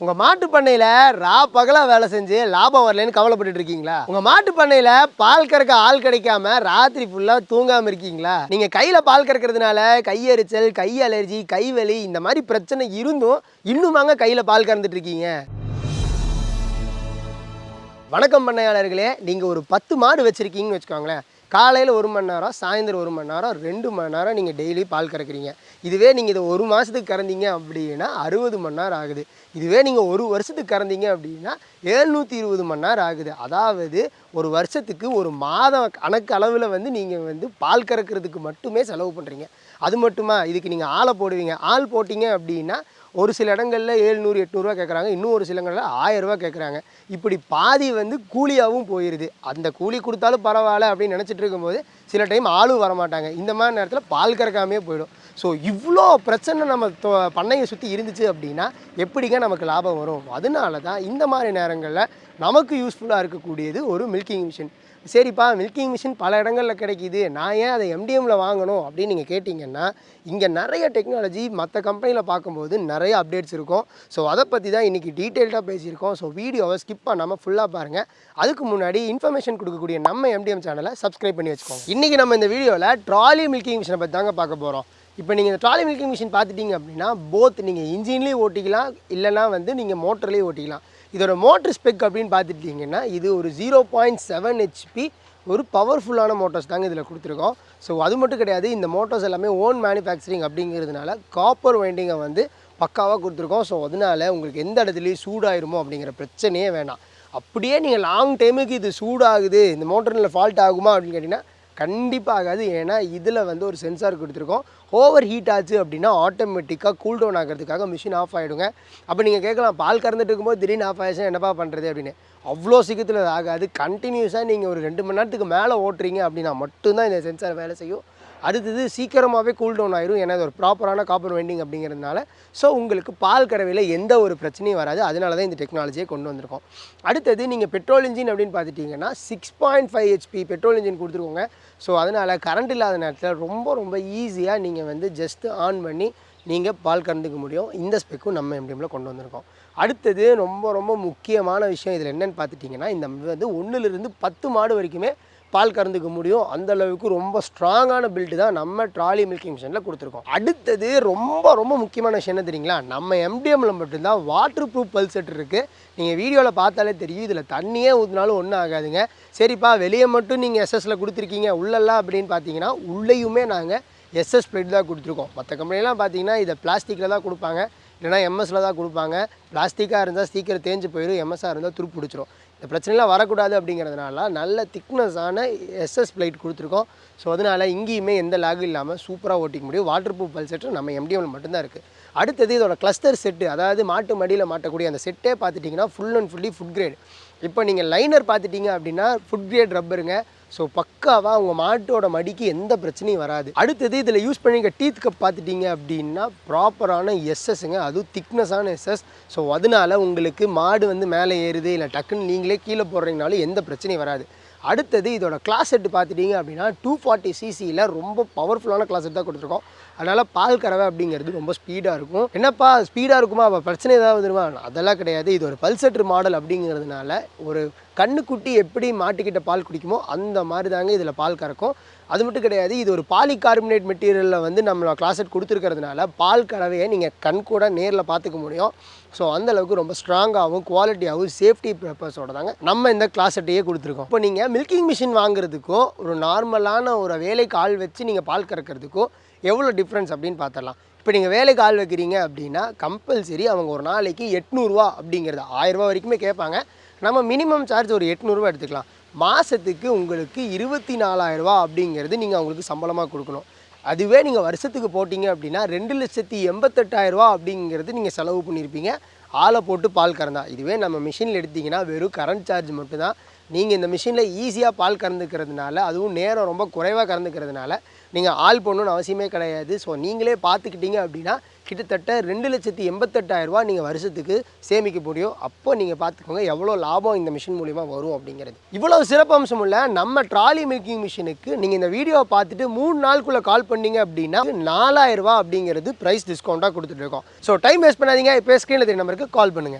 உங்க மாட்டு பண்ணையில பகலா வேலை செஞ்சு லாபம் வரலன்னு கவலைப்பட்டுட்டு இருக்கீங்களா? உங்க மாட்டு பண்ணையில பால் கறக்க ஆள் கிடைக்காம ராத்திரி ஃபுல்லா தூங்காம இருக்கீங்களா? நீங்க கையில பால் கறக்கிறதுனால கையெரிச்சல், கை அலர்ஜி, கை வலி இந்த மாதிரி பிரச்சனை இருந்தும் இன்னுமாங்க கையில பால் கறந்துட்டு இருக்கீங்க? வணக்கம் பண்ணையாளர்களே. நீங்க ஒரு 10 மாடு வச்சிருக்கீங்கன்னு வச்சுக்கோங்களேன். காலையில் 1 மணி நேரம், சாயந்தரம் 1 மணி நேரம், 2 மணி நேரம் நீங்கள் டெய்லி பால் கறக்குறீங்க. இதுவே நீங்கள் இதை 1 மாதத்துக்கு கறந்தீங்க அப்படின்னா 60 மணி நேரம் ஆகுது. இதுவே நீங்கள் 1 வருஷத்துக்கு கறந்தீங்க அப்படின்னா 720 மணி நேரம் ஆகுது. அதாவது ஒரு வருஷத்துக்கு ஒரு மாதம் கணக்கு அளவில் நீங்கள் பால் கறக்கிறதுக்கு மட்டுமே செலவு பண்ணுறீங்க. அது மட்டுமா, இதுக்கு நீங்கள் ஆளை போடுவீங்க. ஆள் போட்டிங்க அப்படின்னா ஒரு சில இடங்களில் 700 800 கேட்குறாங்க, இன்னும் ஒரு சில இடங்களில் 1000 கேட்குறாங்க. இப்படி பாதி கூலியாகவும் போயிடுது. அந்த கூலி கொடுத்தாலும் பரவாயில்ல அப்படின்னு நினச்சிட்டு இருக்கும்போது சில டைம் ஆளும் வரமாட்டாங்க. இந்த மாதிரி நேரத்தில் பால் கறக்காமே போயிடும். ஸோ இவ்வளோ பிரச்சனை நம்ம பண்ணையை சுற்றி இருந்துச்சு அப்படின்னா எப்படிங்க நமக்கு லாபம் வரும்? அதனால தான் இந்த மாதிரி நேரங்களில் நமக்கு யூஸ்ஃபுல்லாக இருக்கக்கூடியது ஒரு மில்கிங் மிஷின். சரிப்பா, மில்கிங் மிஷின் பல இடங்களில் கிடைக்கிது, நான் ஏன் அதை எம்டிஎம்மில் வாங்கணும் அப்படின்னு நீங்கள் கேட்டிங்கன்னா, இங்கே நிறைய டெக்னாலஜி மற்ற கம்பெனியில் பார்க்கும்போது நிறைய அப்டேட்ஸ் இருக்கும். ஸோ அதை பற்றி தான் இன்றைக்கி டீட்டெயில்டாக பேசியிருக்கோம். ஸோ வீடியோவை ஸ்கிப் பண்ணாமல் ஃபுல்லாக பாருங்கள். அதுக்கு முன்னாடி இன்ஃபர்மேஷன் கொடுக்கக்கூடிய நம்ம எம்டிஎம் சேனலை சப்ஸ்கிரைப் பண்ணி வச்சுக்கோங்க. இன்றைக்கி நம்ம இந்த வீடியோவில் ட்ராலி மில்கிங் மிஷினை பற்றி தாங்க பார்க்க போகிறோம். இப்போ நீங்கள் இந்த ட்ராலி மில்கிங் மிஷின் பார்த்துட்டிங்க அப்படின்னா போத் நீங்கள் இன்ஜின்லேயும் ஓட்டிக்கலாம், இல்லைனா நீங்கள் மோட்டர்லேயும் ஓட்டிக்கலாம். இதோட மோட்டர் ஸ்பெக் அப்படின்னு பார்த்துட்டிங்கன்னா இது ஒரு 0.7 HP ஒரு பவர்ஃபுல்லான மோட்டர்ஸ் தாங்க இதில் கொடுத்துருக்கோம். ஸோ அது மட்டும் கிடையாது, இந்த மோட்டர்ஸ் எல்லாமே ஓன் மேனுஃபேக்சரிங் அப்படிங்கிறதுனால காப்பர் வைண்டிங்கை பக்காவாக கொடுத்துருக்கோம். ஸோ அதனால உங்களுக்கு எந்த இடத்துலையும் சூடாயிருமோ அப்படிங்கிற பிரச்சனையே வேணாம். அப்படியே நீங்கள் லாங் டைமுக்கு இது சூடாகுது, இந்த மோட்டரில் ஃபால்ட் ஆகுமா அப்படின்னு கேட்டிங்கன்னா கண்டிப்பாக ஆகாது. ஏன்னா இதில் ஒரு சென்சார் கொடுத்துருக்கோம். ஓவர் ஹீட் ஆச்சு அப்படின்னா ஆட்டோமேட்டிக்காக கூல் டவுன் ஆகிறதுக்காக மிஷின் ஆஃப் ஆகிடுங்க. அப்போ நீங்கள் கேட்கலாம், பால் கறந்துட்டு இருக்கும்போது திடீர்னு ஆஃப் ஆகிடுச்சுன்னா என்னப்பா பண்ணுறது அப்படின்னு. அவ்வளோ சீக்கிரத்தில் அது ஆகாது. கண்டினியூஸாக நீங்கள் ஒரு 2 மணி நேரத்துக்கு மேலே ஓட்டுறீங்க அப்படின்னா மட்டும்தான் இந்த சென்சார் வேலை செய்யும். அடுத்தது சீக்கிரமாகவே கூல் டவுன் ஆயிரும். ஏன்னா அது ஒரு ப்ராப்பரான காப்பர் வைண்டிங் அப்படிங்கிறதுனால. ஸோ உங்களுக்கு பால் கறவையில் எந்த ஒரு பிரச்சனையும் வராது. அதனால தான் இந்த டெக்னாலஜியை கொண்டு வந்திருக்கோம். அடுத்தது நீங்கள் பெட்ரோல் இன்ஜின் அப்படின்னு பார்த்துட்டிங்கன்னா 6.5 HP பெட்ரோல் இன்ஜின் கொடுத்துருக்கோங்க. ஸோ அதனால் கரண்ட் இல்லாத நேரத்தில் ரொம்ப ஈஸியாக நீங்கள் ஜஸ்ட் ஆன் பண்ணி நீங்கள் பால் கறந்துக்க முடியும். இந்த ஸ்பெக்கும் நம்ம எம்டிஎம்மில் கொண்டு வந்திருக்கோம். அடுத்தது ரொம்ப முக்கியமான விஷயம் இதில் என்னென்னு பார்த்துட்டிங்கன்னா, இந்த 1லிருந்து 10 மாடு வரைக்குமே பால் கறந்துக்க முடியும். அந்தளவுக்கு ரொம்ப ஸ்ட்ராங்கான பில்டு தான் நம்ம ட்ராலி மில்கிங் மிஷினில் கொடுத்துருக்கோம். அடுத்தது ரொம்ப முக்கியமான விஷயம் என்ன தெரியுங்களா? நம்ம எம்டிஎம்மில் மட்டும்தான் வாட்டர் ப்ரூஃப் பல்செட் இருக்குது. நீங்கள் வீடியோவில் பார்த்தாலே தெரியும், இதில் தண்ணியே ஊற்றினாலும் ஒன்றும் ஆகாதுங்க. சரிப்பா, வெளியே மட்டும் நீங்கள் எஸ்எஸ்சில் கொடுத்துருக்கீங்க, உள்ளெல்லாம் அப்படின்னு பார்த்தீங்கன்னா உள்ளேயுமே நாங்கள் எஸ்எஸ் பிளேட் தான் கொடுத்துருக்கோம். மற்ற கம்பெனிலாம் பார்த்தீங்கன்னா இதை பிளாஸ்டிக்கில் தான் கொடுப்பாங்க, இல்லைனா எம்எஸ்சில் தான் கொடுப்பாங்க. பிளாஸ்டிக்காக இருந்தால் சீக்கிரம் தேஞ்சு போயிடும், எம்எஸ்ஸாக இருந்தால் துரு பிடிச்சிரும். இந்த பிரச்சனைலாம் வரக்கூடாது அப்படிங்கிறதுனால நல்ல திக்னஸான எஸ்எஸ் பிளேட் கொடுத்துருக்கோம். ஸோ அதனால் இங்கேயுமே எந்த லாகும் இல்லாமல் சூப்பராக ஓட்டிக்க முடியும். வாட்டர் ப்ரூஃப் பல் செட்டு நம்ம எம்டிஎம்மில் மட்டும்தான் இருக்குது. அடுத்தது இதோட கிளஸ்டர் செட்டு, அதாவது மாட்டு மடியில் மாட்டக்கூடிய அந்த செட்டே பார்த்துட்டிங்கன்னா full and fully food grade. இப்போ நீங்கள் லைனர் பார்த்துட்டிங்க அப்படின்னா ஃபுட் கிரேட் ரப்பருங்க. ஸோ பக்காவாக உங்கள் மாட்டோட மடிக்கு எந்த பிரச்சனையும் வராது. அடுத்தது இதில் யூஸ் பண்ணிங்க டீத் கப் பார்த்துட்டிங்க அப்படின்னா ப்ராப்பரான எஸ்எஸ்ஸுங்க, அதுவும் திக்னஸான எஸ்எஸ். ஸோ அதனால உங்களுக்கு மாடு மேலே ஏறுது இல்லை டக்குன்னு நீங்களே கீழே போடுறீங்கனாலும் எந்த பிரச்சனையும் வராது. அடுத்தது இதோட கிளாஸ் செட்டு பார்த்துட்டிங்க அப்படின்னா 240 cc ரொம்ப பவர்ஃபுல்லான கிளாஸ் செட் தான் கொடுத்துருக்கோம். அதனால் பால் கறவை அப்படிங்கிறது ரொம்ப ஸ்பீடாக இருக்கும். என்னப்பா ஸ்பீடாக இருக்குமா, அப்போ பிரச்சனை ஏதாவது வருமா? அதெல்லாம் கிடையாது. இது ஒரு பல்செட்ரு மாடல் அப்படிங்கிறதுனால ஒரு கண்ணுக்குட்டி எப்படி மாட்டுக்கிட்ட பால் குடிக்குமோ அந்த மாதிரி தாங்க இதில் பால் கறக்கும். அது மட்டும் கிடையாது, இது ஒரு பாலிகார்பனேட் மெட்டீரியலில் நம்ம கிளாஸ் கொடுத்துருக்கிறதுனால பால் கறவையை நீங்கள் கண் கூட நேரில் பார்த்துக்க முடியும். ஸோ அந்தளவுக்கு ரொம்ப ஸ்ட்ராங்காகவும் குவாலிட்டியாகவும் சேஃப்டி பர்பஸோட தாங்க நம்ம இந்த கிளாஸ் செட்டையே கொடுத்துருக்கோம். இப்போ நீங்கள் மில்கிங் மிஷின் வாங்குறதுக்கும் ஒரு நார்மலான ஒரு வேலைக்கு ஆள் வச்சு நீங்கள் பால் கறக்கிறதுக்கும் எவ்வளோ டிஃப்ரென்ஸ் அப்படின்னு பார்த்துடலாம். இப்போ நீங்கள் வேலைக்கு ஆள் வைக்கிறீங்க அப்படின்னா கம்பல்சரி அவங்க ஒரு நாளைக்கு 800 அப்படிங்கிறது 1000 வரைக்குமே கேட்பாங்க. நம்ம மினிமம் சார்ஜ் ஒரு 800 எடுத்துக்கலாம். மாதத்துக்கு உங்களுக்கு 24,000 அப்படிங்கிறது நீங்கள் அவங்களுக்கு சம்பளமாக கொடுக்கணும். அதுவே நீங்கள் வருஷத்துக்கு போட்டிங்க அப்படின்னா 2,88,000 அப்படிங்கிறது நீங்கள் செலவு பண்ணியிருப்பீங்க ஆளை போட்டு பால் கறந்தா. இதுவே நம்ம மிஷினில் எடுத்திங்கன்னா வெறும் கரண்ட் சார்ஜ் மட்டும்தான். நீங்கள் இந்த மிஷினில் ஈஸியாக பால் கறந்துக்கிறதுனால, அதுவும் நேரம் ரொம்ப குறைவாக கறந்துக்கிறதுனால நீங்கள் ஆள் போடணுன்னு அவசியமே கிடையாது. ஸோ நீங்களே பார்த்துக்கிட்டீங்க அப்படின்னா கிட்டத்தட்ட 2,88,000 நீங்கள் வருஷத்துக்கு சேமிக்க முடியும். அப்போ நீங்கள் பார்த்துக்கோங்க எவ்வளோ லாபம் இந்த மிஷின் மூலிமா வரும் அப்படிங்கிறது. இவ்வளோ சிறப்பம்சம் உள்ள நம்ம ட்ராலி மில்கிங் மிஷினுக்கு நீங்கள் இந்த வீடியோவை பார்த்துட்டு 3 நாளுக்குள்ளே கால் பண்ணிங்க அப்படின்னா 4,000 அப்படிங்கிறது ப்ரைஸ் டிஸ்கவுண்ட்டாக கொடுத்துட்ருக்கோம். ஸோ டைம் வேஸ்ட் பண்ணாதீங்க, இப்போ ஸ்க்ரீனில் தெரிய நம்பருக்கு கால் பண்ணுங்கள்.